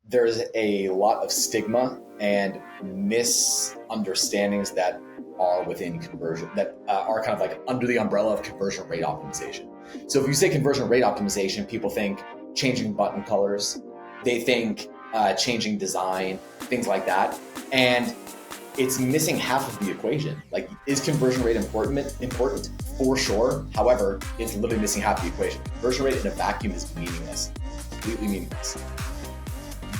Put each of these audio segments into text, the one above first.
there's a lot of stigma and misunderstandings that are within conversion that are kind of like under the umbrella of conversion rate optimization. So if you say conversion rate optimization, people think changing button colors, they think changing design, things like that. And it's missing half of the equation. Like, is conversion rate important? For sure. However, it's literally missing half the equation. Conversion rate in a vacuum is meaningless, completely meaningless.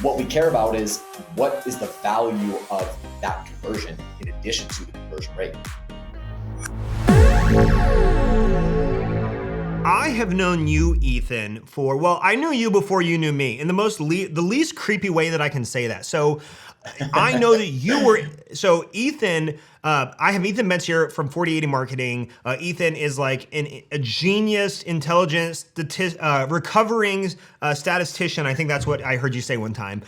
What we care about is what is the value of that conversion in addition to the conversion rate. I have known you, Ethan, I knew you before you knew me in the least creepy way that I can say that. So I know that you were, Ethan, I have Ethan Bence here from 4080 Marketing. Ethan is like a genius, intelligent, recovering statistician. I think that's what I heard you say one time.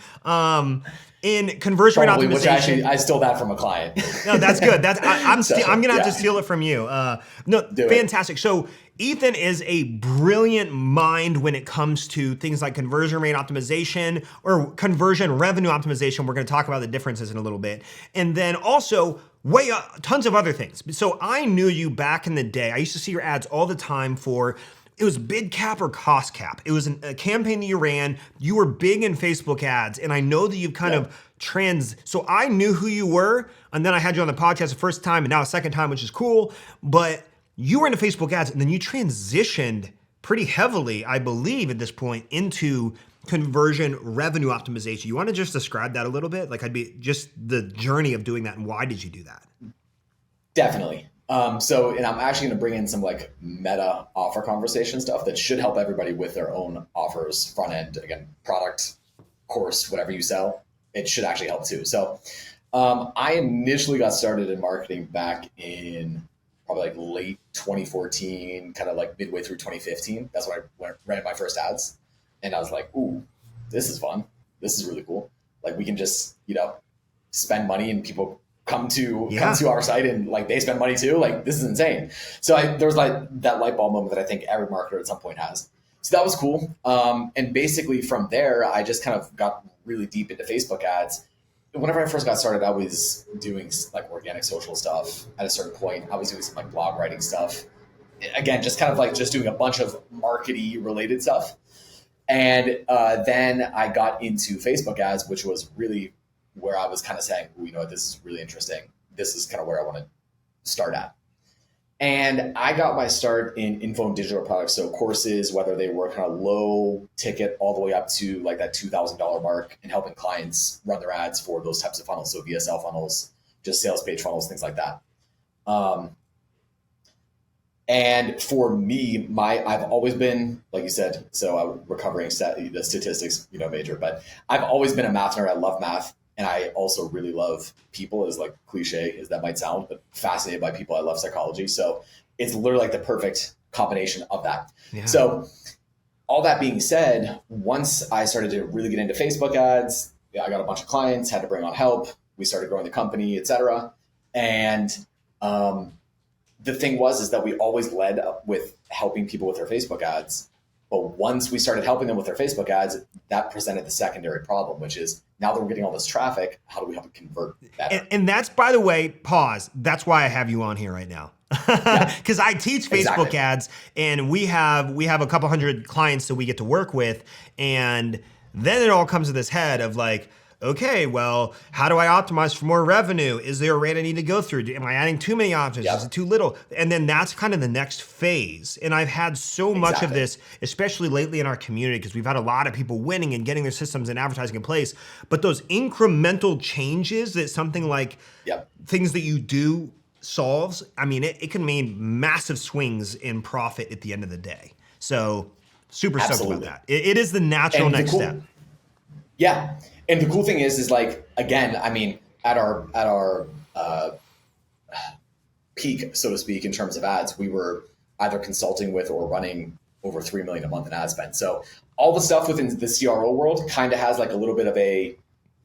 In conversion rate optimization, which actually I stole that from a client. No, that's good. I'm gonna have to steal it from you. Fantastic. So Ethan is a brilliant mind when it comes to things like conversion rate optimization or conversion revenue optimization. We're going to talk about the differences in a little bit, and then also tons of other things. So I knew you back in the day. I used to see your ads all the time for. It was bid cap or cost cap. It was a campaign that you ran. You were big in Facebook ads, and I know that you've kind of so I knew who you were, and then I had you on the podcast the first time, and now a second time, which is cool. But you were into Facebook ads, and then you transitioned pretty heavily, I believe, at this point into conversion revenue optimization. You want to just describe that a little bit? Like, I'd be just the journey of doing that, and why did you do that? Definitely. And I'm actually going to bring in some like meta offer conversation stuff that should help everybody with their own offers, front end, again, product, course, whatever you sell, it should actually help too. So I initially got started in marketing back in probably like late 2014, kind of like midway through 2015. That's when I ran my first ads. And I was like, ooh, this is fun. This is really cool. Like, we can just, spend money and people come to our site and like they spend money too. Like, this is insane. So there was like that light bulb moment that I think every marketer at some point has. So that was cool. And basically from there, I just kind of got really deep into Facebook ads. Whenever I first got started, I was doing like organic social stuff. At a certain point, I was doing some like blog writing stuff. Again, just kind of like just doing a bunch of marketing related stuff. And then I got into Facebook ads, which was really where I was kind of saying, this is really interesting. This is kind of where I want to start at. And I got my start in info and digital products. So courses, whether they were kind of low ticket all the way up to like that $2,000 mark, and helping clients run their ads for those types of funnels. So VSL funnels, just sales page funnels, things like that. And for me, I've always been, like you said, so I'm recovering the statistics, major, but I've always been a math nerd. I love math. And I also really love people, as like cliche as that might sound, but fascinated by people. I love psychology. So it's literally like the perfect combination of that. Yeah. So all that being said, once I started to really get into Facebook ads, I got a bunch of clients, had to bring on help. We started growing the company, et cetera. And the thing is that we always led up with helping people with their Facebook ads. But once we started helping them with their Facebook ads, that presented the secondary problem, which is now that we're getting all this traffic, how do we help it convert better? And that's, by the way, pause. That's why I have you on here right now. Because I teach Facebook ads, and we have a couple hundred clients that we get to work with. And then it all comes to this head of like, okay, well, how do I optimize for more revenue? Is there a rate I need to go through? Am I adding too many options? Is it too little? And then that's kind of the next phase. And I've had so much of this, especially lately in our community, because we've had a lot of people winning and getting their systems and advertising in place. But those incremental changes that something like things that you do solves, I mean, it can mean massive swings in profit at the end of the day. So super stoked about that. It is the natural next step. Yeah. And the cool thing is like, again, I mean, at our peak, so to speak, in terms of ads, we were either consulting with or running over $3 million a month in ad spend. So all the stuff within the CRO world kind of has like a little bit of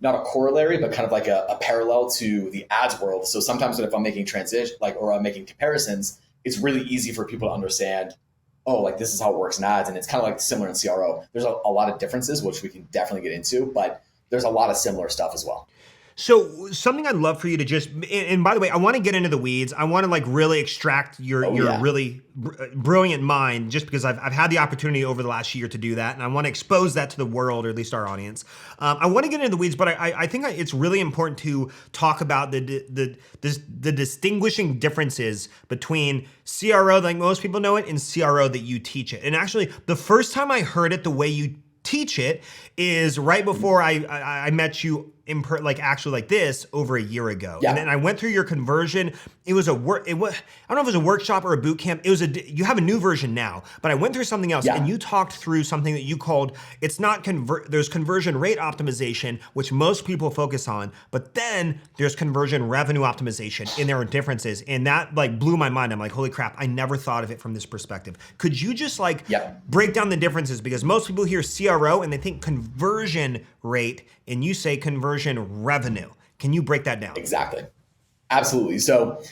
not a corollary, but kind of like a parallel to the ads world. So sometimes if I'm making or I'm making comparisons, it's really easy for people to understand, oh, like this is how it works in ads. And it's kind of like similar in CRO. There's a lot of differences, which we can definitely get into, but there's a lot of similar stuff as well. So something I'd love for you to just, and by the way, I want to get into the weeds. I want to like really extract your really brilliant mind, just because I've had the opportunity over the last year to do that. And I want to expose that to the world, or at least our audience. I want to get into the weeds, but I think it's really important to talk about the distinguishing differences between CRO, like most people know it, and CRO that you teach it. And actually, the first time I heard it the way you teach it is right before I met you actually like this over a year ago. Yeah. And then I went through your conversion. It was I don't know if it was a workshop or a boot camp. It was you have a new version now, but I went through something else, and you talked through something that you called, it's not there's conversion rate optimization, which most people focus on, but then there's conversion revenue optimization, and there are differences. And that like blew my mind. I'm like, holy crap, I never thought of it from this perspective. Could you just like break down the differences? Because most people hear CRO and they think conversion rate, and you say conversion revenue. Can you break that down? Exactly. Absolutely. So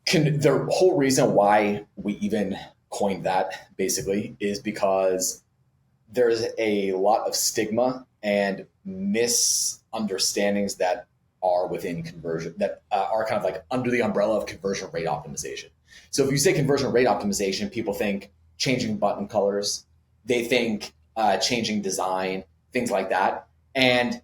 the whole reason why we even coined that basically is because there's a lot of stigma and misunderstandings that are within conversion, that are kind of like under the umbrella of conversion rate optimization. So if you say conversion rate optimization, people think changing button colors, they think changing design, things like that. And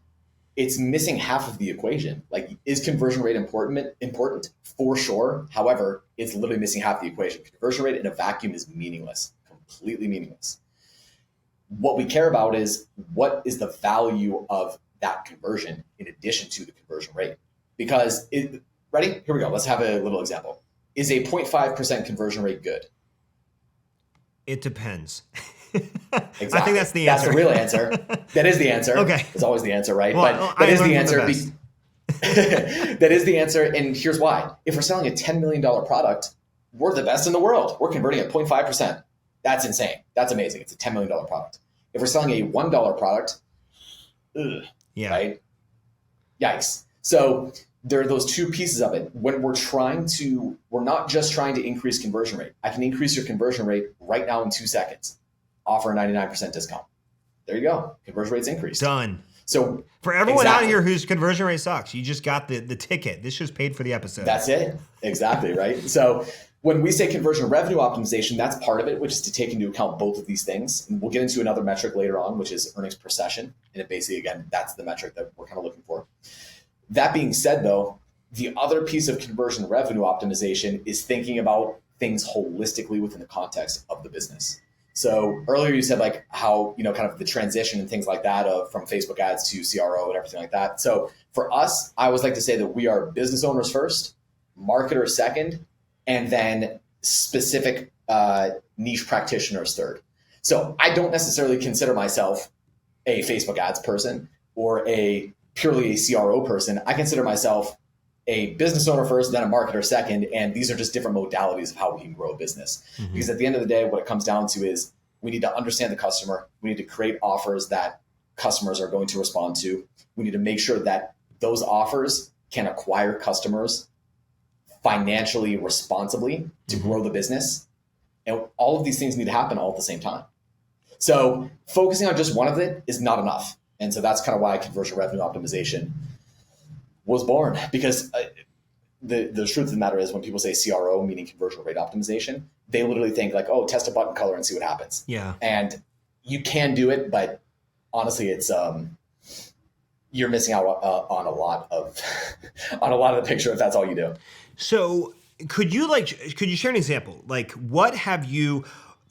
it's missing half of the equation. Like, is conversion rate important? For sure. However, it's literally missing half the equation. Conversion rate in a vacuum is meaningless, completely meaningless. What we care about is what is the value of that conversion in addition to the conversion rate. Because, ready? Here we go. Let's have a little example. Is a 0.5% conversion rate good? It depends. Exactly. I think that's the answer. That's the real answer. That is the answer. Okay. It's always the answer, right? Well, but that is the answer. That is the answer. And here's why. If we're selling a $10 million product, we're the best in the world. We're converting at 0.5%. That's insane. That's amazing. It's a $10 million product. If we're selling a $1 product, right? Yikes. So there are those two pieces of it. When we're not just trying to increase conversion rate. I can increase your conversion rate right now in 2 seconds. Offer a 99% discount. There you go. Conversion rate's increased. Done. So for everyone out here whose conversion rate sucks, you just got the ticket. This just paid for the episode. That's it. Exactly, right? So when we say conversion revenue optimization, that's part of it, which is to take into account both of these things. And we'll get into another metric later on, which is earnings per session. And it basically, again, that's the metric that we're kind of looking for. That being said, though, the other piece of conversion revenue optimization is thinking about things holistically within the context of the business. So earlier you said like how, kind of the transition and things like that from Facebook ads to CRO and everything like that. So for us, I always like to say that we are business owners first, marketers second, and then specific niche practitioners third. So I don't necessarily consider myself a Facebook ads person or purely a CRO person. I consider myself a business owner first, then a marketer second. And these are just different modalities of how we can grow a business. Mm-hmm. Because at the end of the day, what it comes down to is we need to understand the customer. We need to create offers that customers are going to respond to. We need to make sure that those offers can acquire customers financially responsibly to grow the business. And all of these things need to happen all at the same time. So focusing on just one of it is not enough. And so that's kind of why conversion revenue optimization was born, because the truth of the matter is when people say CRO, meaning conversion rate optimization, they literally think like, oh, test a button color and see what happens. Yeah. And you can do it, but honestly, it's you're missing out on a lot of the picture if that's all you do. So could you share an example? Like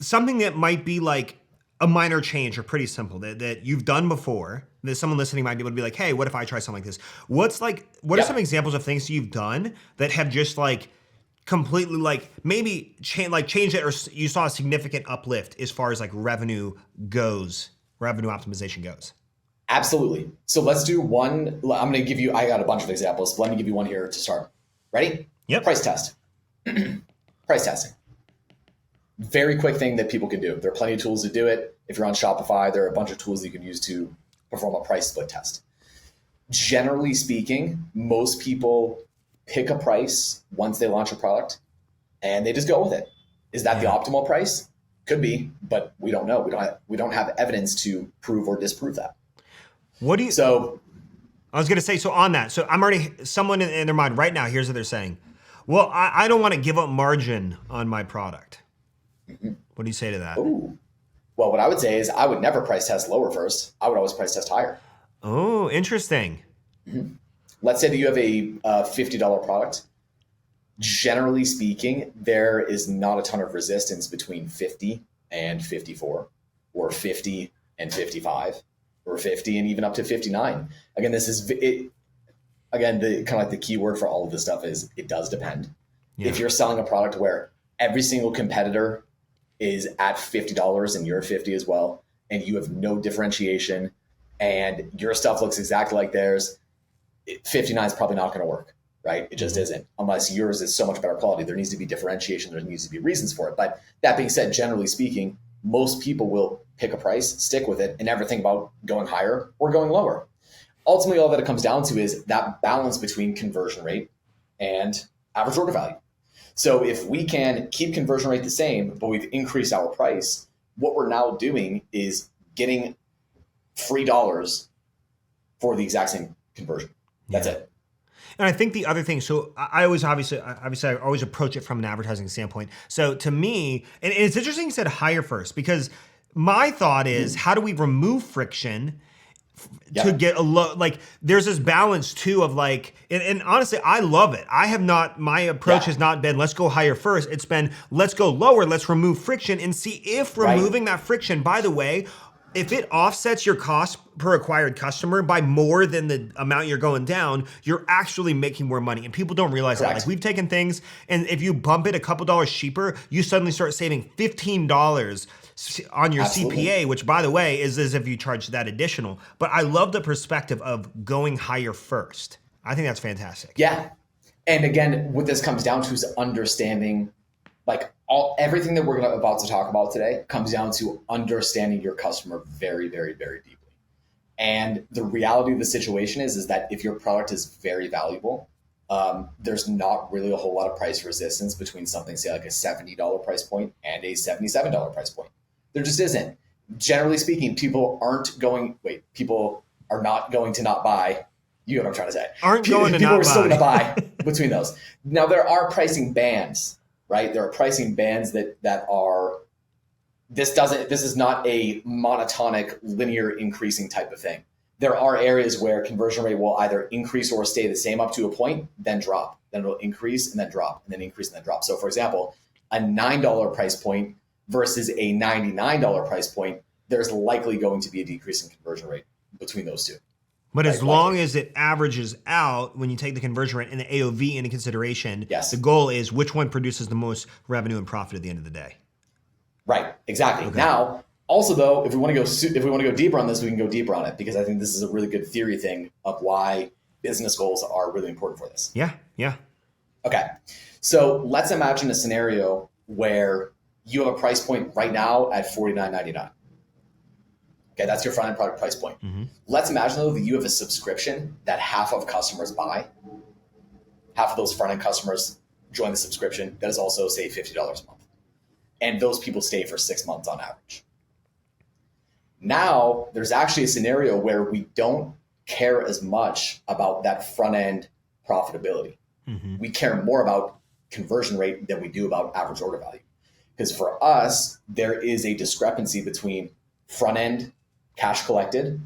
something that might be like a minor change or pretty simple that you've done before that someone listening might be able to be like, hey, what if I try something like this? What are some examples of things you've done that have just like completely like maybe changed it, or you saw a significant uplift as far as like revenue optimization goes? Absolutely. So let's do one. I got a bunch of examples. Let me give you one here to start. Ready? Yep. Price test. Price testing. Very quick thing that people can do. There are plenty of tools to do it. If you're on Shopify, there are a bunch of tools that you can use to perform a price split test. Generally speaking, most people pick a price once they launch a product and they just go with it. Is that the optimal price? Could be, but we don't know. We don't have evidence to prove or disprove that. What do you? So I was going to say, so on that, so I'm already, someone in their mind right now, here's what they're saying. Well, I don't want to give up margin on my product. What do you say to that? ooh, well, what I would say is I would never price test lower first. I would always price test higher. Oh, interesting. Let's say that you have a $50 product. Generally speaking, there is not a ton of resistance between 50 and 54, or 50 and 55, or 50 and even up to 59. Again, this is it. Again, the kind of like the key word for all of this stuff is it does depend. Yeah. If you're selling a product where every single competitor is at $50 and you're 50 as well, and you have no differentiation, and your stuff looks exactly like theirs, 59 is probably not going to work, right? It just isn't, unless yours is so much better quality. There needs to be differentiation. There needs to be reasons for it. But that being said, generally speaking, most people will pick a price, stick with it, and never think about going higher or going lower. Ultimately, all that it comes down to is that balance between conversion rate and average order value. So if we can keep conversion rate the same, but we've increased our price, what we're now doing is getting free dollars for the exact same conversion. That's it. And I think the other thing, so I always obviously I always approach it from an advertising standpoint. So to me, and it's interesting you said hire first, because my thought is how do we remove friction to get a low, like there's this balance too of like, and honestly, I love it. I have not, my approach has not been, let's go higher first. It's been, let's go lower, let's remove friction and see if removing that friction, by the way, if it offsets your cost per acquired customer by more than the amount you're going down, you're actually making more money. And people don't realize that. Like we've taken things, and if you bump it a couple dollars cheaper, you suddenly start saving $15 on your CPA, which by the way is as if you charge that additional. But I love the perspective of going higher first. I think that's fantastic. Yeah. And again, what this comes down to is understanding, like everything that we're about to talk about today comes down to understanding your customer very, very, very deeply. And the reality of the situation is that if your product is very valuable, there's not really a whole lot of price resistance between something, say like a $70 price point and a $77 price point. There just isn't. Generally speaking, people are not going to not buy. You know what I'm trying to say. People are still going to buy between those. Now there are pricing bands, right? There are pricing bands that are, this is not a monotonic linear increasing type of thing. There are areas where conversion rate will either increase or stay the same up to a point, then drop. Then it'll increase and then drop, and then increase and then drop. So for example, a $9 price point versus a $99 price point, there's likely going to be a decrease in conversion rate between those two. But as long as it averages out, when you take the conversion rate and the AOV into consideration, the goal is which one produces the most revenue and profit at the end of the day. Right, exactly. Okay. Now, also though, if we want to go deeper on this, we can go deeper on it, because I think this is a really good theory thing of why business goals are really important for this. Yeah. Okay, so let's imagine a scenario where you have a price point right now at $49.99. Okay, that's your front-end product price point. Mm-hmm. Let's imagine, though, that you have a subscription that half of customers buy. Half of those front-end customers join the subscription. That is also, say, $50 a month. And those people stay for 6 months on average. Now, there's actually a scenario where we don't care as much about that front-end profitability. Mm-hmm. We care more about conversion rate than we do about average order value. Because for us, there is a discrepancy between front-end cash collected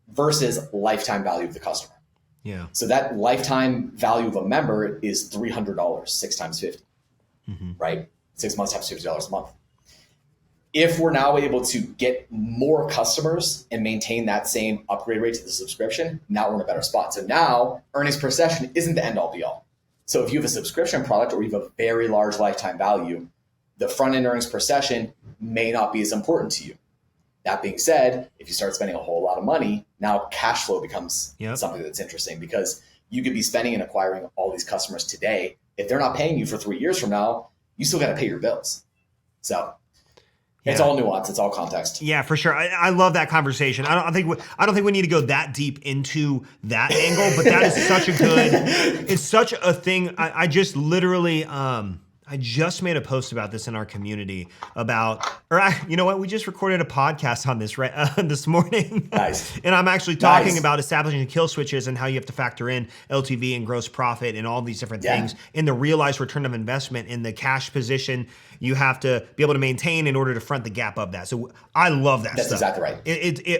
versus lifetime value of the customer. Yeah. So that lifetime value of a member is $300, 6 times 50, right? 6 months times $50 a month. If we're now able to get more customers and maintain that same upgrade rate to the subscription, now we're in a better spot. So now earnings per session isn't the end all be all. So if you have a subscription product or you have a very large lifetime value, the front end earnings per session may not be as important to you. That being said, if you start spending a whole lot of money, now cash flow becomes something that's interesting, because you could be spending and acquiring all these customers today. If they're not paying you for 3 years from now, you still got to pay your bills. So it's all nuance. It's all context. Yeah, for sure. I love that conversation. I don't think we need to go that deep into that angle, but that is such a good, it's such a thing. I just literally, I I just made a post about this in our community you know what? We just recorded a podcast on this this morning. Nice. And I'm actually talking about establishing kill switches and how you have to factor in LTV and gross profit and all these different things in the realized return of investment in the cash position you have to be able to maintain in order to front the gap of that. So I love that That's stuff. Exactly right.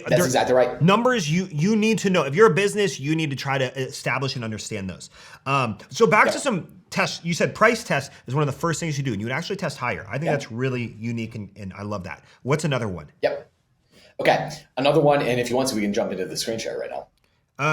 That's exactly right. Numbers you need to know. If you're a business, you need to try to establish and understand those. So back to some tests. You said price test is one of the first things you do, and you would actually test higher. I think that's really unique, and I love that. What's another one? Yep. Okay, another one, and if you want to, we can jump into the screen share right now.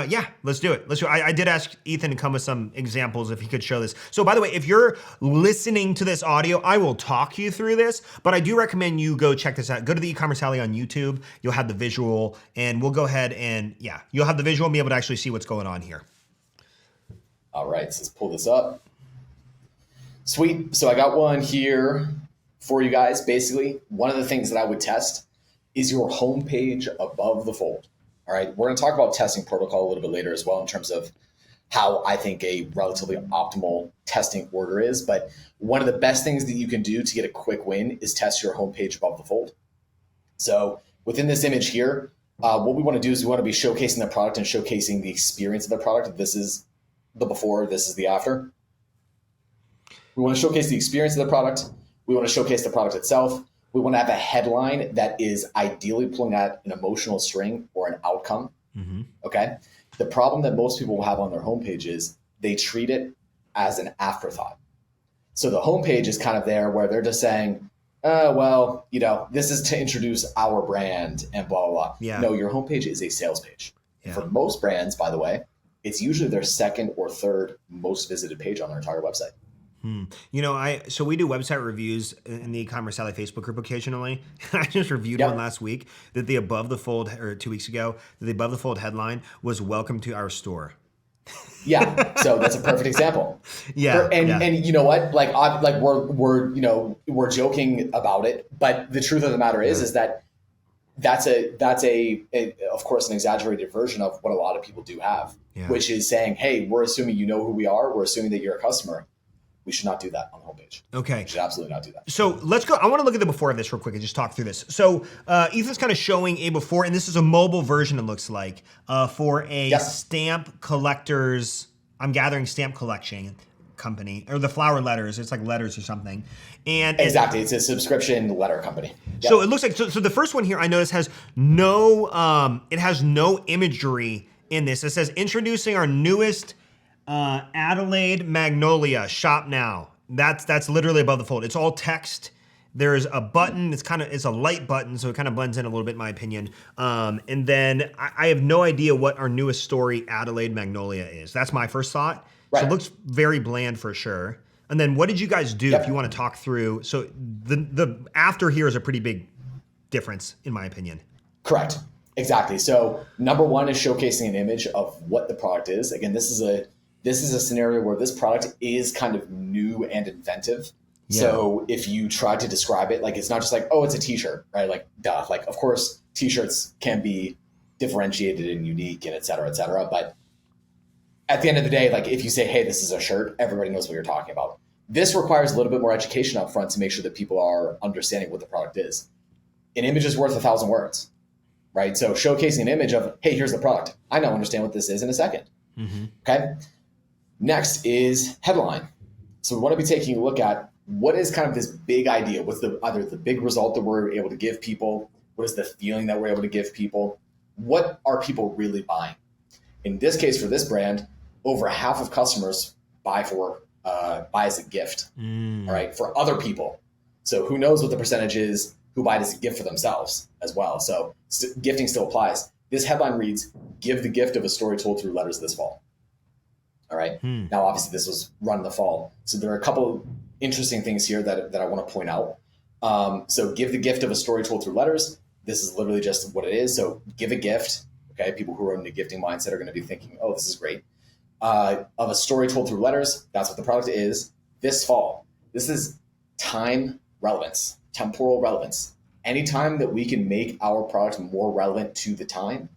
Yeah, let's do it. I did ask Ethan to come with some examples if he could show this. So by the way, if you're listening to this audio, I will talk you through this, but I do recommend you go check this out. Go to the Ecommerce Alley on YouTube. You'll have the visual, and we'll go ahead and you'll have the visual and be able to actually see what's going on here. All right, so let's pull this up. Sweet. So I got one here for you guys. Basically, one of the things that I would test is your homepage above the fold. All right, we're going to talk about testing protocol a little bit later as well in terms of how I think a relatively optimal testing order is. But one of the best things that you can do to get a quick win is test your homepage above the fold. So within this image here, what we want to do is we want to be showcasing the product and showcasing the experience of the product. This is the before, this is the after. We want to showcase the experience of the product. We want to showcase the product itself. We want to have a headline that is ideally pulling at an emotional string or an outcome. Mm-hmm. Okay. The problem that most people will have on their homepage is they treat it as an afterthought. So the homepage is kind of there where they're just saying, this is to introduce our brand and blah, blah, blah. Yeah. No, your homepage is a sales page. Yeah. For most brands, by the way, it's usually their second or third most visited page on their entire website. So we do website reviews in the Ecommerce Alley Facebook group occasionally. I just reviewed one last week that the above the fold, or 2 weeks ago, the above the fold headline was "Welcome to our store." Yeah, so that's a perfect example. And you know what? We're joking about it, but the truth of the matter is that that's of course an exaggerated version of what a lot of people do have, which is saying, "Hey, we're assuming you know who we are. We're assuming that you're a customer." We should not do that on the homepage. Okay. We should absolutely not do that. So let's go. I want to look at the before of this real quick and just talk through this. So Ethan's kind of showing a before, and this is a mobile version, it looks like, for a stamp collector's, I'm gathering stamp collection company, or the flower letters. It's like letters or something. And exactly. It's a subscription letter company. Yep. So it looks like, so the first one here I notice has no imagery in this. It says, introducing our newest Adelaide Magnolia, shop now. That's literally above the fold. It's all text. There's a button. It's a light button, so it kind of blends in a little bit, in my opinion. And then I have no idea what our newest story, Adelaide Magnolia, is. That's my first thought. Right. So it looks very bland for sure. And then what did you guys do if you want to talk through? So the after here is a pretty big difference, in my opinion. Correct. Exactly. So number one is showcasing an image of what the product is. Again, this is a scenario where this product is kind of new and inventive. Yeah. So if you try to describe it, like, it's not just like, oh, it's a t-shirt, right? Like, duh. Like, of course, t-shirts can be differentiated and unique and et cetera, et cetera. But at the end of the day, like, if you say, hey, this is a shirt, everybody knows what you're talking about. This requires a little bit more education up front to make sure that people are understanding what the product is. An image is worth 1,000 words, right? So showcasing an image of, hey, here's the product. I now understand what this is in a second. Mm-hmm. Okay. Next is headline. So we want to be taking a look at what is kind of this big idea. What's either the big result that we're able to give people? What is the feeling that we're able to give people? What are people really buying? In this case, for this brand, over half of customers buy as a gift, all right, for other people. So who knows what the percentage is who buy it as a gift for themselves as well. So gifting still applies. This headline reads, give the gift of a story told through letters this fall. All right. Now, obviously, this was run in the fall. So there are a couple interesting things here that I want to point out. So give the gift of a story told through letters. This is literally just what it is. So give a gift. Okay. People who are in the gifting mindset are going to be thinking, oh, this is great. Of a story told through letters. That's what the product is. This fall. This is time relevance, temporal relevance. Anytime that we can make our product more relevant to the time,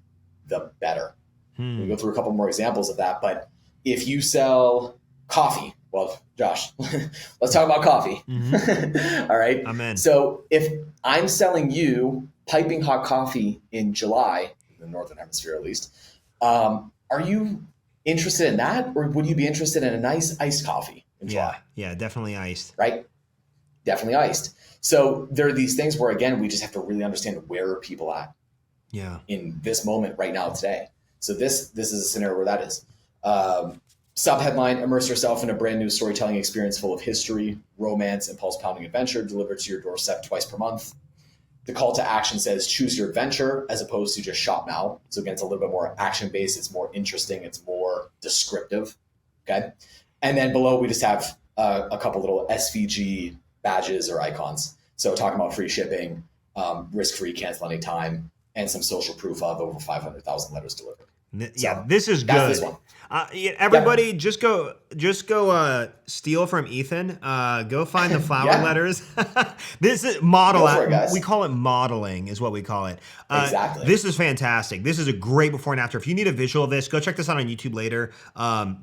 the better. We'll go through a couple more examples of that. But if you sell coffee, Well, Josh, let's talk about coffee. All right. Amen. So if I'm selling you piping hot coffee in July, in the Northern Hemisphere at least, are you interested in that? Or would you be interested in a nice iced coffee in July? Yeah, definitely iced. Right? Definitely iced. So there are these things where, again, we just have to really understand where are people at in this moment right now today. So this is a scenario where that is. Subheadline, immerse yourself in a brand new storytelling experience full of history, romance, and pulse-pounding adventure delivered to your doorstep twice per month. The call to action says choose your adventure as opposed to just shop now. So again, it's a little bit more action-based. It's more interesting. It's more descriptive. Okay. And then below, we just have a couple little SVG badges or icons. So talking about free shipping, risk-free, cancel anytime, and some social proof of over 500,000 letters delivered. Yeah, this is good. That's this one. Everybody, just go steal from Ethan. Go find the flower letters. This is model. We call it modeling, is what we call it. Exactly. This is fantastic. This is a great before and after. If you need a visual of this, go check this out on YouTube later.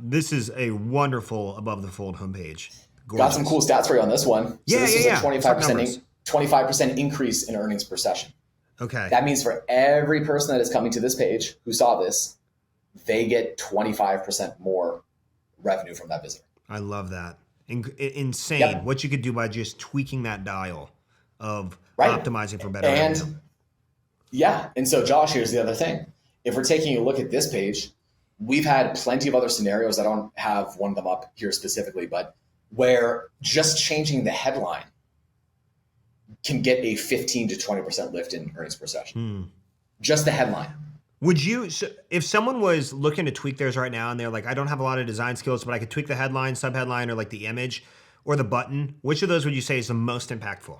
This is a wonderful above the fold homepage. Gorgeous. Got some cool stats for you on this one. So this is a 25% increase in earnings per session. Okay. That means for every person that is coming to this page who saw this, they get 25% more revenue from that visitor. I love that. Insane. Yep. What you could do by just tweaking that dial of optimizing for better revenue. Yeah. And so, Josh, here's the other thing. If we're taking a look at this page, we've had plenty of other scenarios. I don't have one of them up here specifically, but where just changing the headline can get a 15 to 20% lift in earnings per session. Just the headline. Would you, if someone was looking to tweak theirs right now and they're like, I don't have a lot of design skills, but I could tweak the headline, subheadline, or like the image or the button, which of those would you say is the most impactful?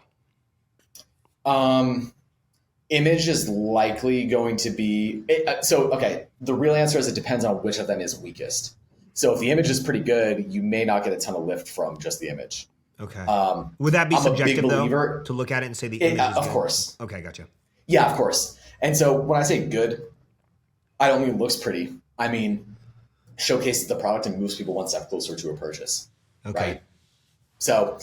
Image is likely going to be, the real answer is it depends on which of them is weakest. So if the image is pretty good, you may not get a ton of lift from just the image. Okay. Would that be subjective though, to look at it and say the image is good? Of course. Okay, gotcha. Yeah, of course. And so when I say good, I don't mean looks pretty. I mean showcases the product and moves people one step closer to a purchase. Okay. Right? So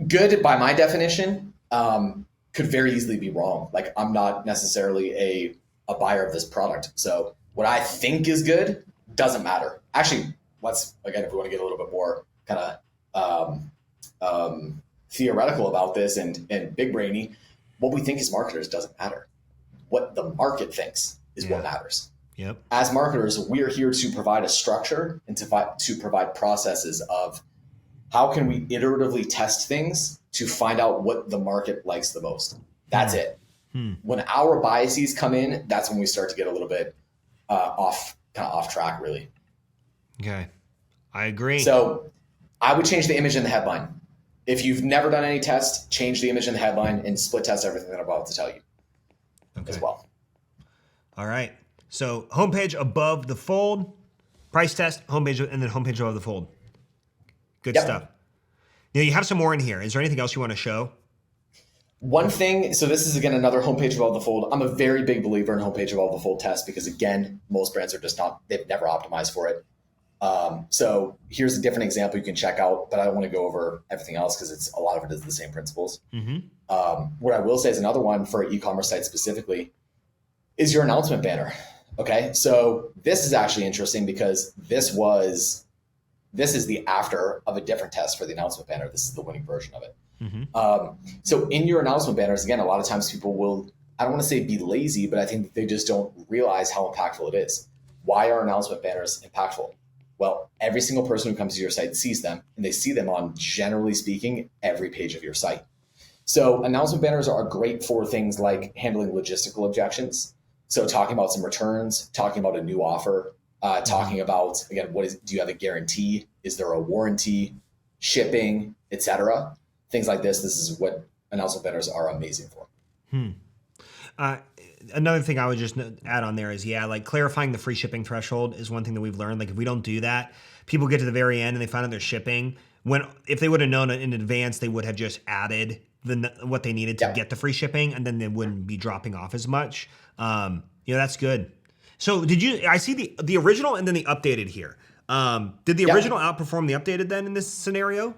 good by my definition could very easily be wrong. Like I'm not necessarily a buyer of this product. So what I think is good doesn't matter. Actually, if we want to get a little bit more kind of theoretical about this and big brainy, what we think as marketers doesn't matter. What the market thinks is what matters. Yep. As marketers, we're here to provide a structure and to provide processes of how can we iteratively test things to find out what the market likes the most. That's it. When our biases come in, that's when we start to get a little bit off track, really. Okay. I agree. So I would change the image in the headline. If you've never done any tests, change the image in the headline and split test everything that I'm about to tell you as well. All right. So homepage above the fold, price test, homepage, and then homepage above the fold. Good stuff. Now you have some more in here. Is there anything else you want to show? One thing, so this is again another homepage above the fold. I'm a very big believer in homepage above the fold test because again, most brands are just they've never optimized for it. So here's a different example you can check out, but I don't want to go over everything else because a lot of it is the same principles. What I will say is another one for e-commerce sites specifically is your announcement banner. Okay. So this is actually interesting because this is the after of a different test for the announcement banner. This is the winning version of it. So in your announcement banners, again, a lot of times people will, I don't want to say be lazy, but I think they just don't realize how impactful it is. Why are announcement banners impactful? Well, every single person who comes to your site sees them, and they see them on, generally speaking, every page of your site. So announcement banners are great for things like handling logistical objections. So talking about some returns, talking about a new offer, talking about, again, do you have a guarantee? Is there a warranty, shipping, etc.? Things like this. This is what announcement banners are amazing for. Another thing I would just add on there is, like clarifying the free shipping threshold is one thing that we've learned. Like if we don't do that, people get to the very end and they find out they're shipping. If they would have known in advance, they would have just added what they needed to get the free shipping, and then they wouldn't be dropping off as much. That's good. So I see the original and then the updated here. Did the original outperform the updated then in this scenario?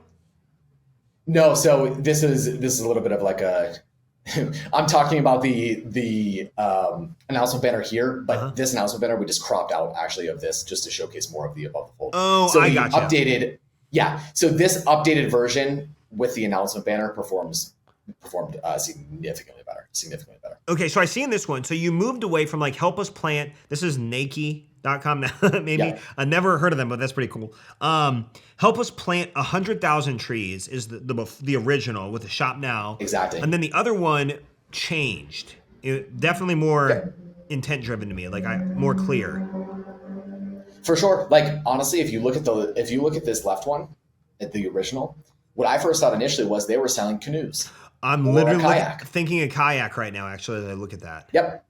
No, so this is a little bit of like a I'm talking about the announcement banner here, but this announcement banner we just cropped out actually of this just to showcase more of the above the fold. Oh, so I gotcha. Updated, so this updated version with the announcement banner performed significantly better. Okay, so I see in this one, so you moved away from like help us plant. This is Nike.com now, maybe. Yeah. I never heard of them, but that's pretty cool. Help us plant 100,000 trees is the original with the shop now. Exactly. And then the other one changed. Definitely more intent driven to me, like more clear. For sure. Like honestly, if you look at this left one, at the original, what I first thought initially was they were selling canoes. I'm literally thinking a kayak right now, actually, as I look at that. Yep.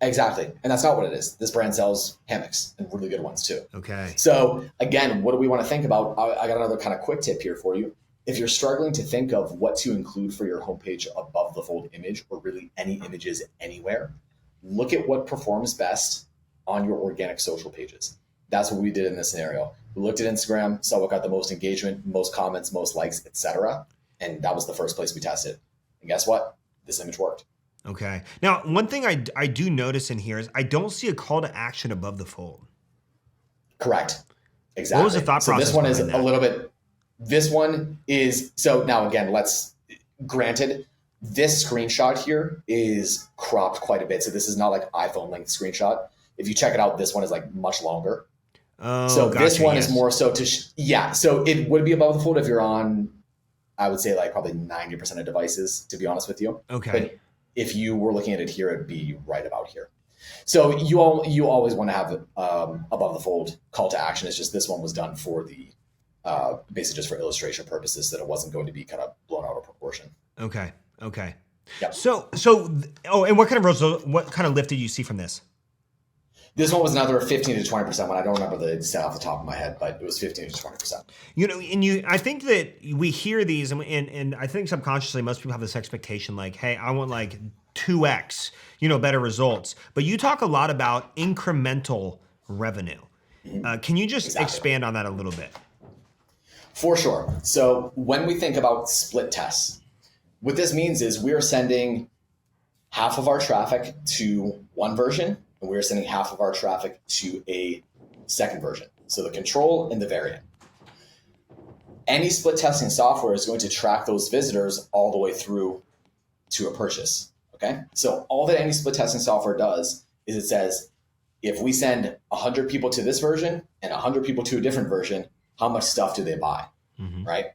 Exactly. And that's not what it is. This brand sells hammocks and really good ones too. Okay. So again, what do we want to think about? I got another kind of quick tip here for you. If you're struggling to think of what to include for your homepage above the fold image, or really any images anywhere, look at what performs best on your organic social pages. That's what we did in this scenario. We looked at Instagram, saw what got the most engagement, most comments, most likes, etc. And that was the first place we tested. And guess what? This image worked. Okay. Now, one thing I do notice in here is I don't see a call to action above the fold. Correct. Exactly. What was the thought process? So this one is a little bit, so now again, granted, this screenshot here is cropped quite a bit. So this is not like iPhone length screenshot. If you check it out, this one is like much longer. Oh, so gotcha, this one is more so so it would be above the fold if you're on, I would say like probably 90% of devices, to be honest with you. Okay. But if you were looking at it here, it'd be right about here. So you always want to have above the fold call to action. It's just this one was done for the basically just for illustration purposes, so that it wasn't going to be kind of blown out of proportion. Okay. Yep. So and what kind of lift did you see from this? This one was another 15 to 20% one. I don't remember the stat off the top of my head, but it was 15 to 20%. I think that we hear these, and I think subconsciously most people have this expectation, like, hey, I want like 2x, better results. But you talk a lot about incremental revenue. Can you just expand on that a little bit? For sure. So when we think about split tests, what this means is we are sending half of our traffic to one version, and we're sending half of our traffic to a second version. So the control and the variant. Any split testing software is going to track those visitors all the way through to a purchase. Okay. So all that any split testing software does is it says, if we send 100 people to this version and 100 people to a different version, how much stuff do they buy? Mm-hmm. Right.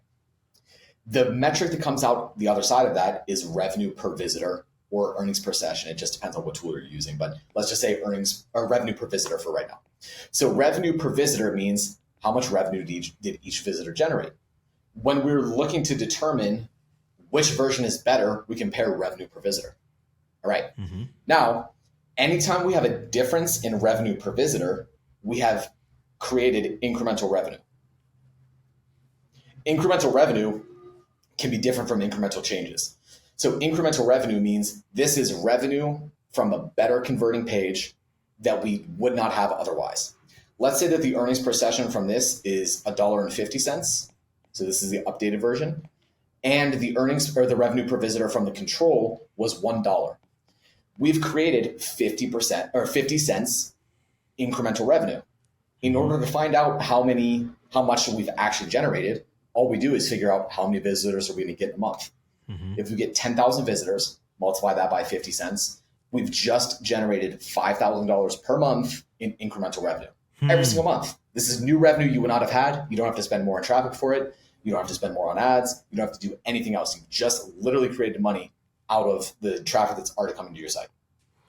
The metric that comes out the other side of that is revenue per visitor, or earnings per session. It just depends on what tool you're using, but let's just say earnings or revenue per visitor for right now. So revenue per visitor means how much revenue did each visitor generate. When we're looking to determine which version is better, we compare revenue per visitor. All right. Mm-hmm. Now, anytime we have a difference in revenue per visitor, we have created incremental revenue. Incremental revenue can be different from incremental changes. So incremental revenue means this is revenue from a better converting page that we would not have otherwise. Let's say that the earnings per session from this is $1.50. So this is the updated version. And the earnings or the revenue per visitor from the control was $1. We've created 50% or 50 cents incremental revenue. In order to find out how much we've actually generated, all we do is figure out how many visitors are we going to get in a month. Mm-hmm. If we get 10,000 visitors, multiply that by 50 cents, we've just generated $5,000 per month in incremental revenue every single month. This is new revenue you would not have had. You don't have to spend more on traffic for it. You don't have to spend more on ads. You don't have to do anything else. You just literally created money out of the traffic that's already coming to your site.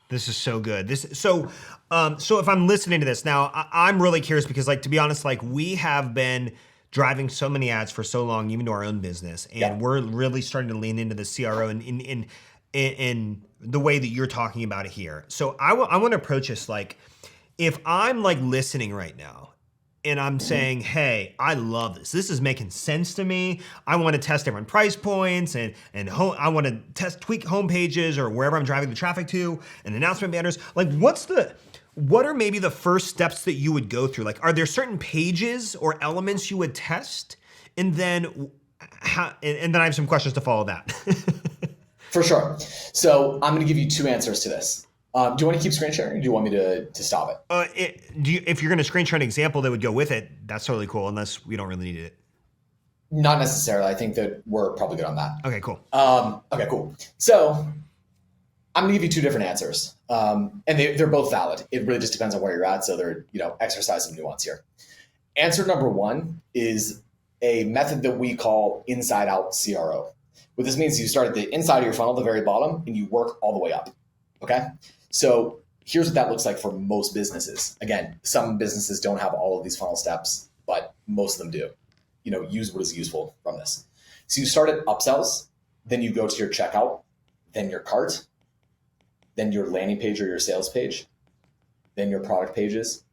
This is so good. So if I'm listening to this now, I'm really curious because, like, to be honest, like, we have been driving so many ads for so long, even to our own business. And we're really starting to lean into the CRO in the way that you're talking about it here. So I want to approach this like, if I'm like listening right now and I'm saying, hey, I love this. This is making sense to me. I want to test different price points and I want to tweak home pages or wherever I'm driving the traffic to and announcement banners. Like, what's what are maybe the first steps that you would go through? Like, are there certain pages or elements you would test? And then and then I have some questions to follow that. For sure. So I'm going to give you two answers to this. Do you want to keep screen sharing or do you want me to stop it? If you're going to screen share an example that would go with it, that's totally cool, unless we don't really need it. Not necessarily. I think that we're probably good on that. Okay, cool. Okay, cool. So I'm going to give you two different answers. And they're both valid. It really just depends on where you're at. So they're, exercise some nuance here. Answer number one is a method that we call inside out CRO. What this means is you start at the inside of your funnel, the very bottom, and you work all the way up. Okay. So here's what that looks like for most businesses. Again, some businesses don't have all of these funnel steps, but most of them do. Use what is useful from this. So you start at upsells, then you go to your checkout, then your cart, then your landing page or your sales page, then your product pages,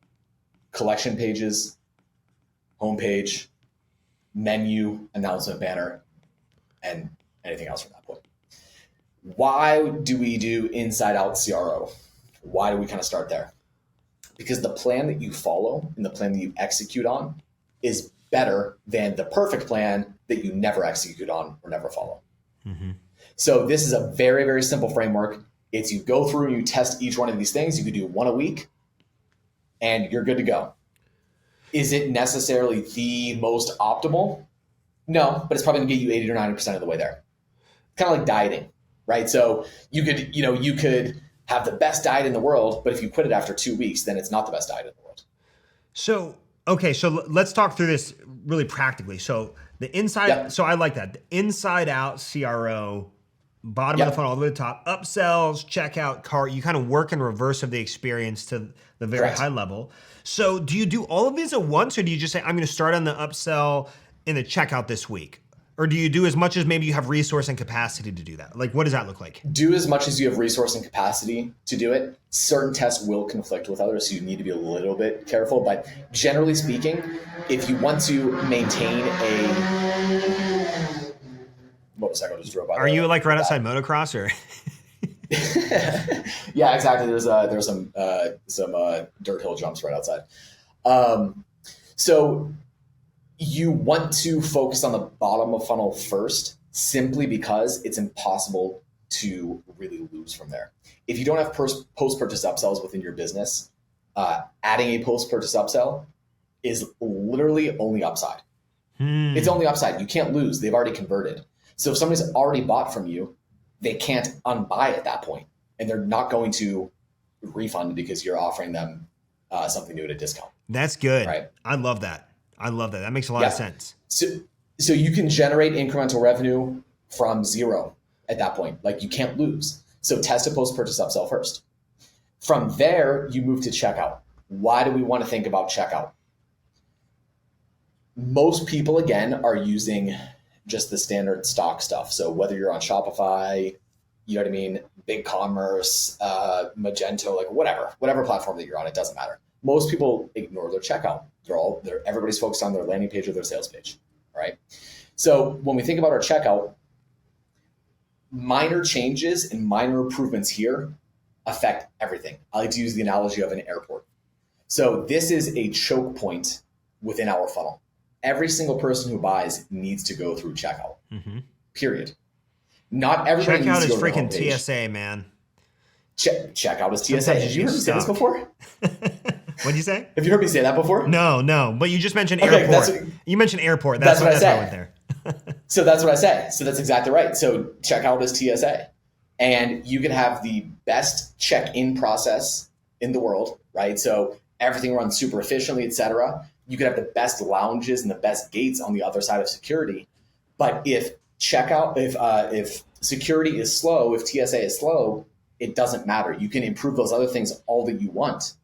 collection pages, homepage, menu, announcement banner, and anything else from that point. Why do we do inside out CRO? Why do we kind of start there? Because the plan that you follow and the plan that you execute on is better than the perfect plan that you never execute on or never follow. Mm-hmm. So this is a very, very simple framework. It's you go through and you test each one of these things. You could do one a week and you're good to go. Is it necessarily the most optimal? No, but it's probably gonna get you 80 or 90% of the way there. Kind of like dieting, right? So you could have the best diet in the world, but if you quit it after 2 weeks, then it's not the best diet in the world. So let's talk through this really practically. So the inside, yep. So I like that. The inside out CRO, bottom of the funnel all the way to the top, upsells, checkout, cart, you kind of work in reverse of the experience to the very high level. So do you do all of these at once, or do you just say, I'm going to start on the upsell in the checkout this week? Or do you do as much as maybe you have resource and capacity to do that? Like, what does that look like? Do as much as you have resource and capacity to do it. Certain tests will conflict with others, so you need to be a little bit careful. But generally speaking, if you want to maintain a motorcycle just drove by. Are you like right outside motocross or? Yeah, exactly. There's some dirt hill jumps right outside. So you want to focus on the bottom of funnel first, simply because it's impossible to really lose from there. If you don't have post-purchase upsells within your business, adding a post-purchase upsell is literally only upside. It's only upside. You can't lose. They've already converted. So if somebody's already bought from you, they can't unbuy at that point, and they're not going to refund it because you're offering them something new at a discount. That's good. Right? I love that. That makes a lot of sense. So you can generate incremental revenue from zero at that point. Like, you can't lose. So test a post-purchase upsell first. From there, you move to checkout. Why do we want to think about checkout? Most people, again, are using just the standard stock stuff. So whether you're on Shopify, you know what I mean, BigCommerce, Magento, like whatever platform that you're on, it doesn't matter. Most people ignore their checkout. Everybody's focused on their landing page or their sales page, right? So when we think about our checkout, minor changes and minor improvements here affect everything. I like to use the analogy of an airport. So this is a choke point within our funnel. Every single person who buys needs to go through checkout, period. Not everybody needs to go through the homepage. Checkout is freaking TSA, man. Checkout is TSA. Have you heard me say this before? What'd you say? Have you heard me say that before? No. But you just mentioned airport. You mentioned airport. That's what I say. I went there. So that's what I say. So that's exactly right. So checkout is TSA. And you can have the best check-in process in the world, right? So everything runs super efficiently, et cetera. You could have the best lounges and the best gates on the other side of security. But if security is slow, if TSA is slow, it doesn't matter. You can improve those other things all that you want,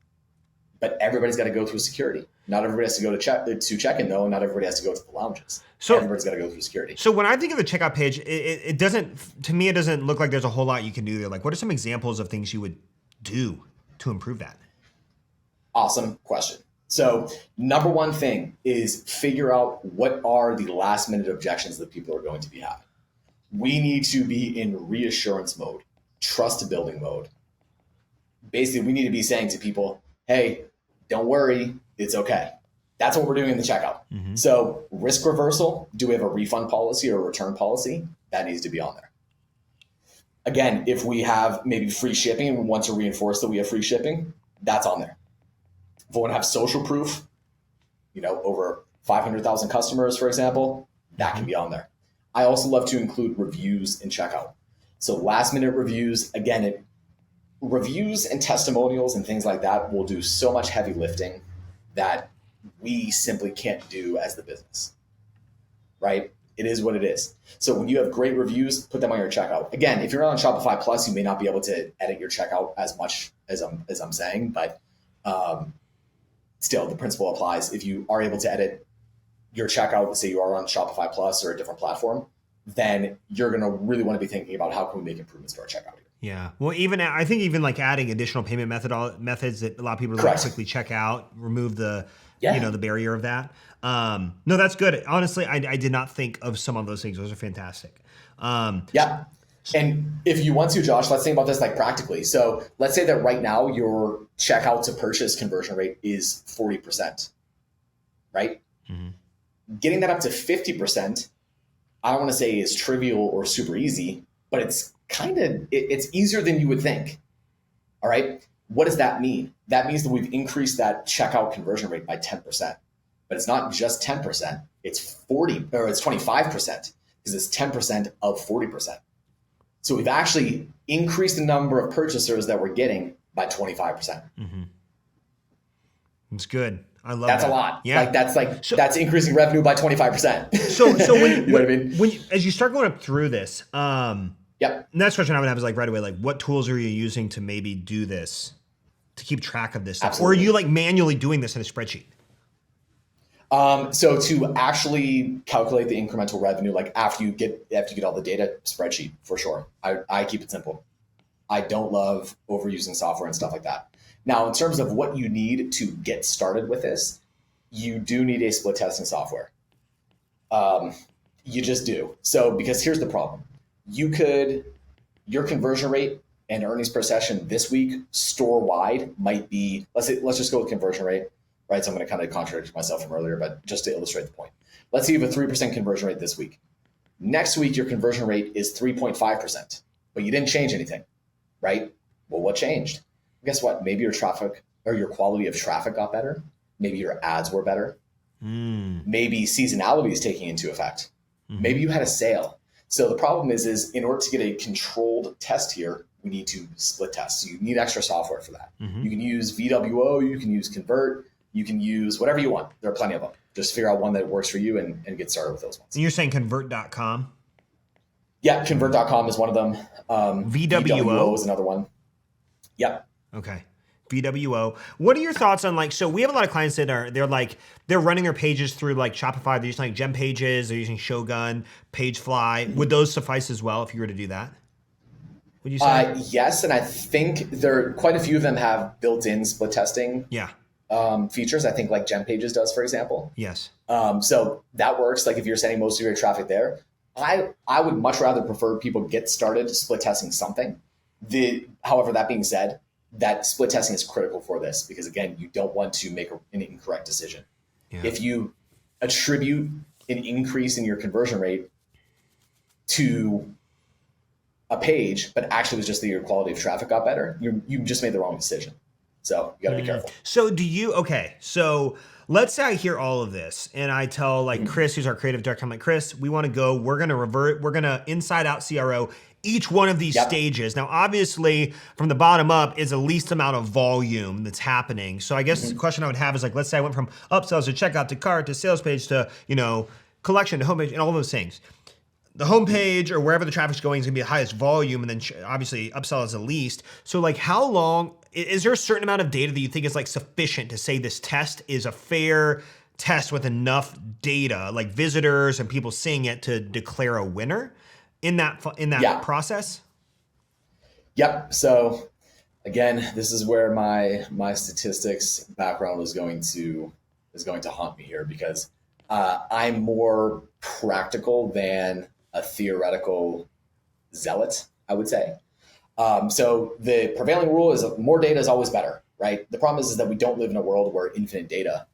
but everybody's got to go through security. Not everybody has to go to check-in though, and not everybody has to go to the lounges. So everybody's got to go through security. So when I think of the checkout page, it doesn't, to me, it doesn't look like there's a whole lot you can do there. Like, what are some examples of things you would do to improve that? Awesome question. So number one thing is figure out what are the last minute objections that people are going to be having. We need to be in reassurance mode, trust building mode. Basically, we need to be saying to people, hey, don't worry, it's okay. That's what we're doing in the checkout. So risk reversal, do we have a refund policy or a return policy? That needs to be on there. Again, if we have maybe free shipping and we want to reinforce that we have free shipping, that's on there. If we want to have social proof, over 500,000 customers, for example, that can be on there. I also love to include reviews in checkout. So last minute reviews, again, reviews and testimonials and things like that will do so much heavy lifting that we simply can't do as the business, right? It is what it is. So when you have great reviews, put them on your checkout. Again, if you're on Shopify Plus, you may not be able to edit your checkout as much as I'm saying, but still the principle applies. If you are able to edit your checkout, let's say you are on Shopify Plus or a different platform, then you're going to really want to be thinking about how can we make improvements to our checkout here. Yeah. Well, I think even like adding additional payment methods that allow people to like quickly check out, remove the the barrier of that. No, that's good. Honestly, I did not think of some of those things. Those are fantastic. Yeah. And if you want to, Josh, let's think about this like practically. So let's say that right now your checkout to purchase conversion rate is 40%, right? Getting that up to 50%, I don't want to say is trivial or super easy, but it's it's easier than you would think. All right. What does that mean? That means that we've increased that checkout conversion rate by 10%, but it's not just 10%. It's 40 or it's 25% because it's 10% of 40%. So we've actually increased the number of purchasers that we're getting by 25%. It's good. I love that's that. A lot. Yeah. That's increasing revenue by 25%. So when, you know what I mean? When as you start going up through this, yep. Next question I would have is like right away, like what tools are you using to maybe do this, to keep track of this stuff? Absolutely. Or are you like manually doing this in a spreadsheet? So to actually calculate the incremental revenue, like after you get all the data, spreadsheet for sure. I keep it simple. I don't love overusing software and stuff like that. Now, in terms of what you need to get started with this, you do need a split testing software. You just do. So, because here's the problem. Your conversion rate and earnings per session this week store-wide might be, let's just go with conversion rate, right? So I'm going to kind of contradict myself from earlier, but just to illustrate the point. Let's say you have a 3% conversion rate this week. Next week, your conversion rate is 3.5%, but you didn't change anything, right? Well, what changed? Guess what? Maybe your traffic or your quality of traffic got better. Maybe your ads were better. Maybe seasonality is taking into effect. Maybe you had a sale. So the problem is in order to get a controlled test here, we need to split test. So you need extra software for that. You can use VWO, you can use Convert, you can use whatever you want. There are plenty of them. Just figure out one that works for you and get started with those ones. And you're saying convert.com? Yeah, convert.com is one of them. VWO is another one. Yep. Okay. VWO. What are your thoughts on so we have a lot of clients that they're running their pages through like Shopify. They're using like Gem Pages. They're using Shogun, Pagefly. Would those suffice as well if you were to do that? Would you say? Yes. And I think quite a few of them have built-in split testing features. I think like Gem Pages does, for example. Yes. So that works. Like if you're sending most of your traffic there, I would much rather prefer people get started split testing something. However, that being said, that split testing is critical for this because, again, you don't want to make an incorrect decision. Yeah. If you attribute an increase in your conversion rate to a page, but actually it was just that your quality of traffic got better, you just made the wrong decision. So you got to be careful. So let's say I hear all of this and I tell Chris, who's our creative director, I'm like, Chris, we want to go, we're going to inside out CRO each one of these stages. Now, obviously, from the bottom up is the least amount of volume that's happening. So I guess the question I would have is let's say I went from upsells to checkout to cart to sales page to, collection to homepage and all those things. The homepage or wherever the traffic's going is going to be the highest volume, and then obviously upsell is the least. So how long, is there a certain amount of data that you think is sufficient to say this test is a fair test with enough data, like visitors and people seeing it to declare a winner? In that process? Yep. So again, this is where my statistics background is going to haunt me here because I'm more practical than a theoretical zealot, I would say. So the prevailing rule is more data is always better, right? The problem is that we don't live in a world where infinite data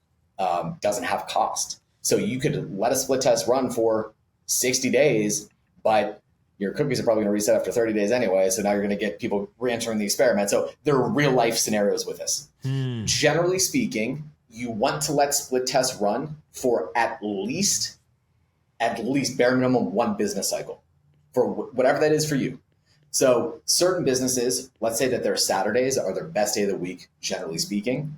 doesn't have cost. So you could let a split test run for 60 days, but your cookies are probably going to reset after 30 days anyway. So now you're going to get people re-entering the experiment. So there are real life scenarios with this. Generally speaking, you want to let split tests run for at least bare minimum 1 business cycle for whatever that is for you. So certain businesses, let's say that their Saturdays are their best day of the week, generally speaking,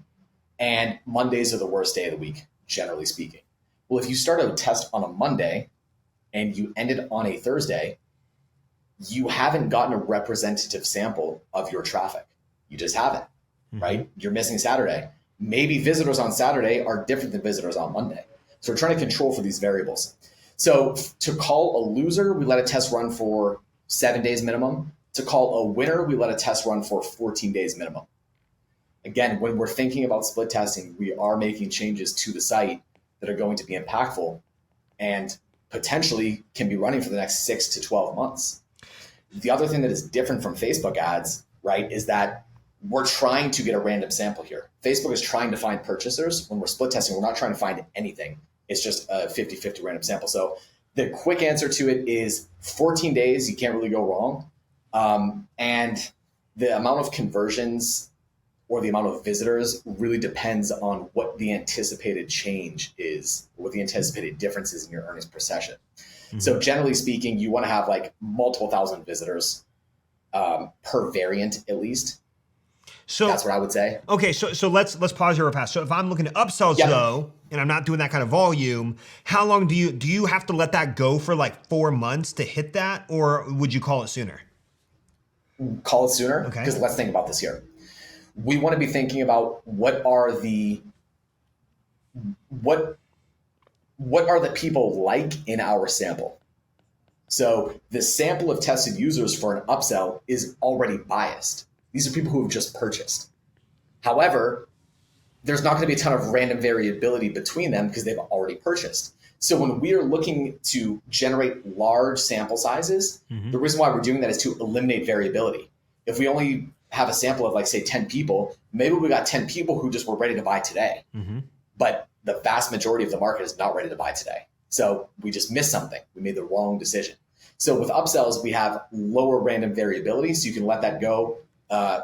and Mondays are the worst day of the week, generally speaking. Well, if you start a test on a Monday and you end it on a Thursday, you haven't gotten a representative sample of your traffic. You just haven't, right? You're missing Saturday. Maybe visitors on Saturday are different than visitors on Monday. So we're trying to control for these variables. So to call a loser, we let a test run for 7 days minimum. To call a winner, we let a test run for 14 days minimum. Again, when we're thinking about split testing, we are making changes to the site that are going to be impactful and potentially can be running for the next 6 to 12 months. The other thing that is different from Facebook ads, right, is that we're trying to get a random sample here. Facebook is trying to find purchasers. When we're split testing, we're not trying to find anything. It's just a 50-50 random sample. So the quick answer to it is 14 days, you can't really go wrong. And the amount of conversions or the amount of visitors really depends on what the anticipated change is, what the anticipated difference is in your earnings per session. So generally speaking, you want to have like multiple thousand visitors per variant at least. So that's what I would say. Okay, so let's pause here real fast. So if I'm looking to upsells though, and I'm not doing that kind of volume, how long do you have to let that go for like 4 months to hit that, or would you call it sooner? Call it sooner. Okay. Because let's think about this here. We want to be thinking about what are the people like in our sample. So the sample of tested users for an upsell is already biased. These are people who have just purchased. However, there's not going to be a ton of random variability between them because they've already purchased. So when we are looking to generate large sample sizes, the reason why we're doing that is to eliminate variability. If we only have a sample of like, say, 10 people, maybe we got 10 people who just were ready to buy today. But the vast majority of the market is not ready to buy today. So we just missed something. We made the wrong decision. So with upsells, we have lower random variability. So you can let that go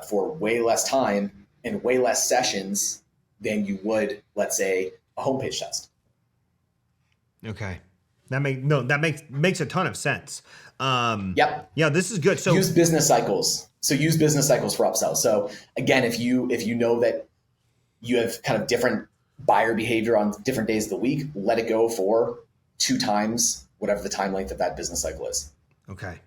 for way less time and way less sessions than you would, let's say, a homepage test. Okay. That makes a ton of sense. Yep. Yeah, this is good. So use business cycles. Use business cycles for upsells. So again, if you know that you have kind of different buyer behavior on different days of the week, let it go for 2 times whatever the time length of that business cycle is. Okay.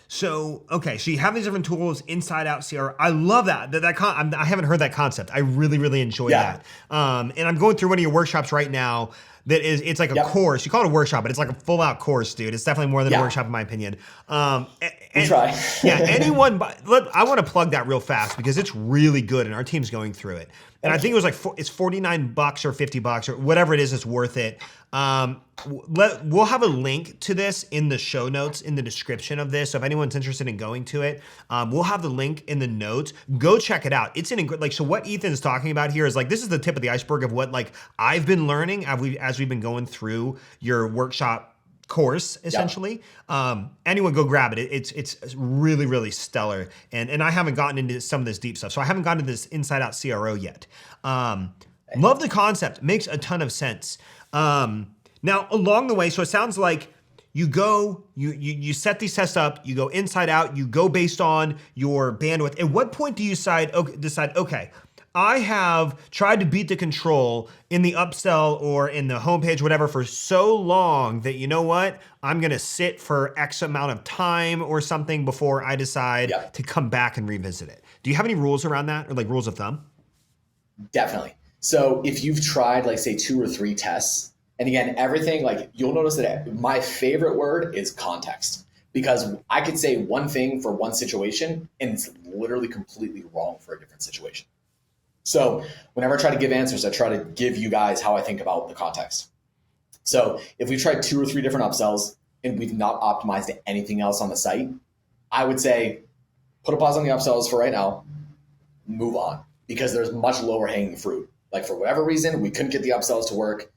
So you have these different tools, inside out CRO. I love that. I haven't heard that concept. I really, really enjoy that. And I'm going through one of your workshops right now. It's like a course. You call it a workshop, but it's like a full out course, dude. It's definitely more than a workshop in my opinion. We try. Anyone, I want to plug that real fast because it's really good and our team's going through it. And I think it was like, it's $49 or $50 or whatever it is, it's worth it. We'll have a link to this in the show notes in the description of this. So if anyone's interested in going to it, we'll have the link in the notes. Go check it out. It's so what Ethan's talking about here is like, this is the tip of the iceberg of what like I've been learning as we've been going through your workshop course, essentially. Anyone go grab it. It's really, really stellar. And I haven't gotten into some of this deep stuff. So I haven't gotten into this inside out CRO yet. Love the concept. Makes a ton of sense. Now along the way, so it sounds like you go, you set these tests up, you go inside out, you go based on your bandwidth. At what point do you decide, okay, I have tried to beat the control in the upsell or in the homepage, whatever, for so long that, you know what, I'm going to sit for X amount of time or something before I decide to come back and revisit it. Do you have any rules around that or like rules of thumb? Definitely. So if you've tried like say 2 or 3 tests, and again, everything, like you'll notice that my favorite word is context, because I could say one thing for one situation and it's literally completely wrong for a different situation. So whenever I try to give answers, I try to give you guys how I think about the context. So if we've tried 2 or 3 different upsells and we've not optimized anything else on the site, I would say put a pause on the upsells for right now, move on. because there's much lower hanging fruit. Like for whatever reason, we couldn't get the upsells to work.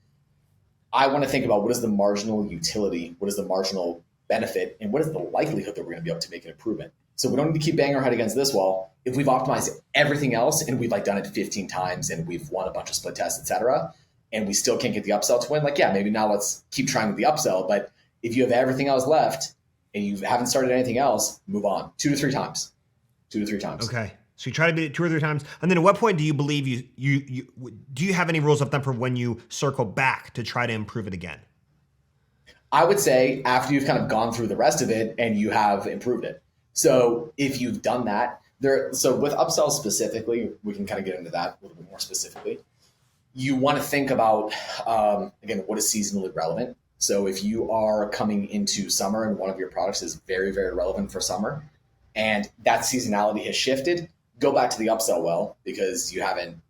I want to think about what is the marginal utility, what is the marginal benefit, and what is the likelihood that we're going to be able to make an improvement. So we don't need to keep banging our head against this wall. If we've optimized everything else and we've like done it 15 times and we've won a bunch of split tests, et cetera, and we still can't get the upsell to win, like, yeah, maybe now let's keep trying with the upsell. But if you have everything else left and you haven't started anything else, move on 2 to 3 times. 2 to 3 times. Okay. So you try to beat it 2 or 3 times. And then at what point do you believe do you have any rules of thumb for when you circle back to try to improve it again? I would say after you've kind of gone through the rest of it and you have improved it. So if you've done that, so with upsells specifically, we can kind of get into that a little bit more specifically. You want to think about, again, what is seasonally relevant. So if you are coming into summer and one of your products is very, very relevant for summer and that seasonality has shifted, go back to the upsell well because you haven't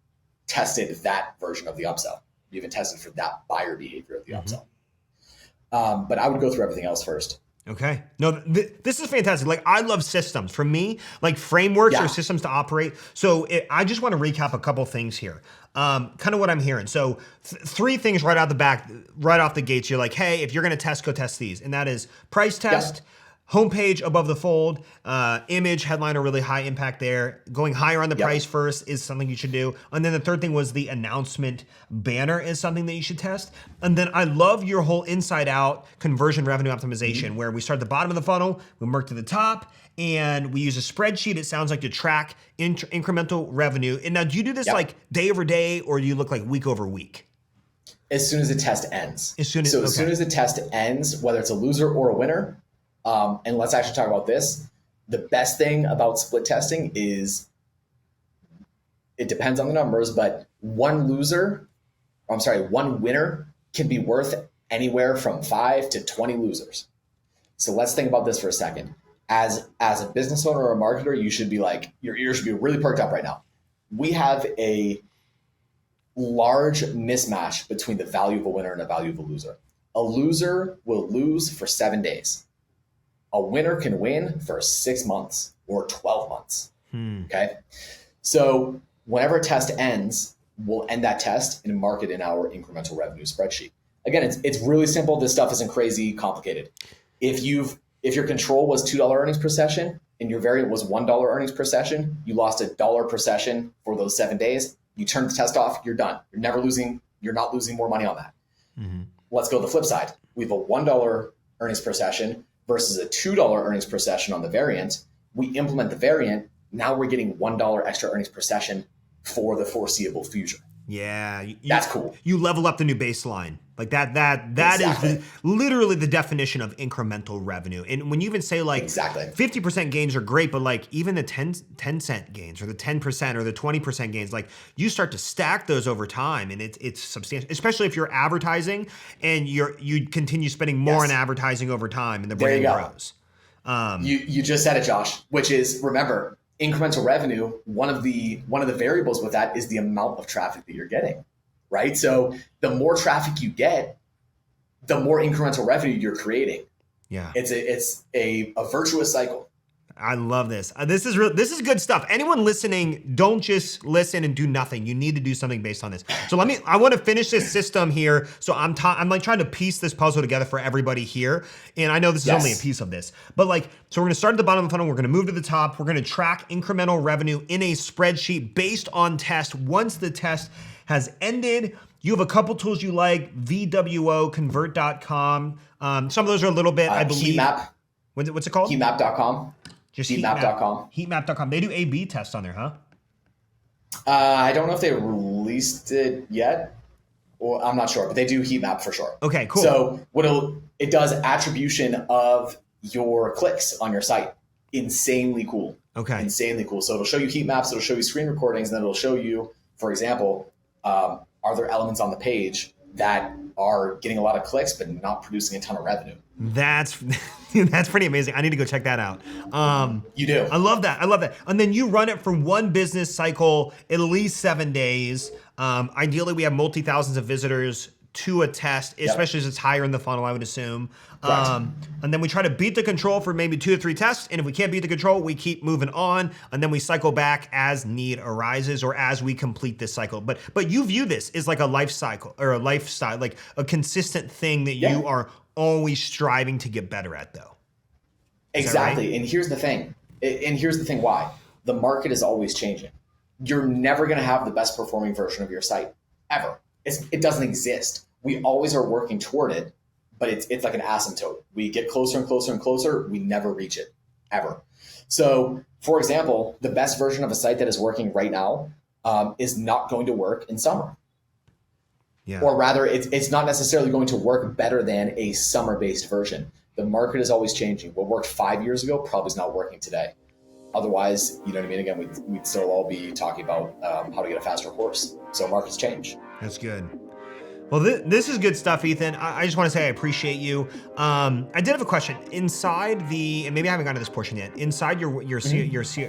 tested that version of the upsell. You haven't tested for that buyer behavior of the upsell. But I would go through everything else first. Okay. No, this is fantastic. Like, I love systems. For me, like frameworks or systems to operate. So I just want to recap a couple things here. Kind of what I'm hearing. So 3 things right out the back, right off the gates. You're like, hey, if you're going to test, go test these. And that is price test, homepage above the fold, image, headline are really high impact there. Going higher on the price first is something you should do. And then the third thing was the announcement banner is something that you should test. And then I love your whole inside out conversion revenue optimization where we start at the bottom of the funnel, we work to the top, and we use a spreadsheet, it sounds like, to track incremental revenue. And now do you do this like day over day or do you look like week over week? As soon as the test ends. As soon as the test ends, whether it's a loser or a winner, and let's actually talk about this. The best thing about split testing is it depends on the numbers, but one winner can be worth anywhere from 5 to 20 losers. So let's think about this for a second. As a business owner or a marketer, you should be like, your ears should be really perked up right now. We have a large mismatch between the value of a winner and the value of a loser. A loser will lose for 7 days. A winner can win for 6 months or 12 months. Okay. So whenever a test ends, we'll end that test and mark it in our incremental revenue spreadsheet. Again, it's really simple. This stuff isn't crazy complicated. If your control was $2 earnings per session and your variant was $1 earnings per session, you lost $1 per session for those 7 days. You turn the test off, you're done. You're not losing more money on that. Let's go to the flip side. We have a $1 earnings per session versus a $2 earnings per session on the variant. We implement the variant. Now we're getting $1 extra earnings per session for the foreseeable future. Yeah, that's cool. You level up the new baseline. Like that is literally the definition of incremental revenue. And when you even say like 50% gains are great, but like even the 10 cent gains or the 10% or the 20% gains, like you start to stack those over time and it's substantial, especially if you're advertising and you continue spending more on advertising over time and the brand grows. You just said it, Josh, which is, remember, incremental revenue, one of the variables with that is the amount of traffic that you're getting, right? So the more traffic you get, the more incremental revenue you're creating. Yeah. It's a virtuous cycle. I love this. This is good stuff. Anyone listening, don't just listen and do nothing. You need to do something based on this. So I want to finish this system here. So I'm like trying to piece this puzzle together for everybody here. And I know this is only a piece of this, but so we're going to start at the bottom of the funnel. We're going to move to the top. We're going to track incremental revenue in a spreadsheet based on test. Once the test has ended, you have a couple tools you like, VWO, convert.com. Some of those are a little bit, I believe. Heatmap. What's it called? Heatmap.com. Just heatmap.com. Heatmap.com. They do A/B tests on there, huh? I don't know if they released it yet. Well, I'm not sure, but they do Heatmap for sure. Okay, cool. So it does attribution of your clicks on your site. Insanely cool. Okay. Insanely cool. So it'll show you heat maps, it'll show you screen recordings, and then it'll show you, for example, are there elements on the page that are getting a lot of clicks but not producing a ton of revenue. That's pretty amazing. I need to go check that out. You do. I love that. And then you run it for one business cycle, at least 7 days. Ideally, we have multi-thousands of visitors to a test, especially as it's higher in the funnel, I would assume. And then we try to beat the control for maybe 2 to 3 tests. And if we can't beat the control, we keep moving on. And then we cycle back as need arises or as we complete this cycle. But you view this as like a life cycle or a lifestyle, like a consistent thing that you are always striving to get better at, though. Exactly. Right? And here's the thing. Why? The market is always changing. You're never going to have the best performing version of your site ever. It doesn't exist. We always are working toward it, but it's like an asymptote. We get closer and closer and closer. We never reach it ever. So, for example, the best version of a site that is working right now is not going to work in summer. Yeah. Or rather, it's not necessarily going to work better than a summer-based version. The market is always changing. What worked 5 years ago probably is not working today. Otherwise, you know what I mean? Again, we'd still all be talking about how to get a faster horse. So markets change. That's good. Well, this is good stuff, Ethan. I just want to say I appreciate you. I did have a question. Inside and maybe I haven't gotten to this portion yet, inside your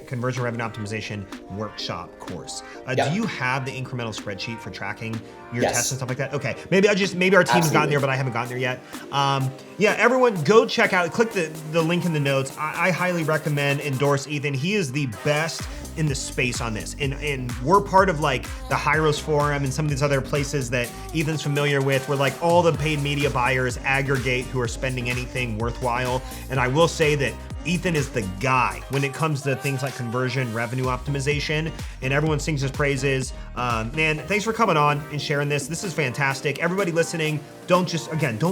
conversion revenue optimization workshop course, do you have the incremental spreadsheet for tracking your tests and stuff like that? Okay, maybe our team has gotten there, but I haven't gotten there yet. Everyone go check out, click the link in the notes. I highly recommend, endorse Ethan. He is the best in the space on this. And we're part of like the Hyros Forum and some of these other places that Ethan's familiar with, where like all the paid media buyers aggregate who are spending anything worthwhile. And I will say that Ethan is the guy when it comes to things like conversion, revenue optimization, and everyone sings his praises. Man, thanks for coming on and sharing this. This is fantastic. Everybody listening, don't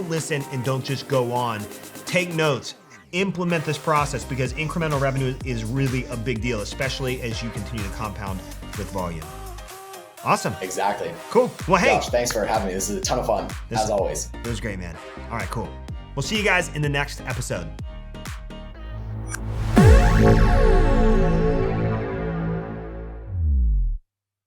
listen and don't just go on. Take notes. Implement this process because incremental revenue is really a big deal, especially as you continue to compound with volume. Awesome. Exactly. Cool. Well, hey. Josh, thanks for having me. This is a ton of fun, as always. It was great, man. All right, cool. We'll see you guys in the next episode.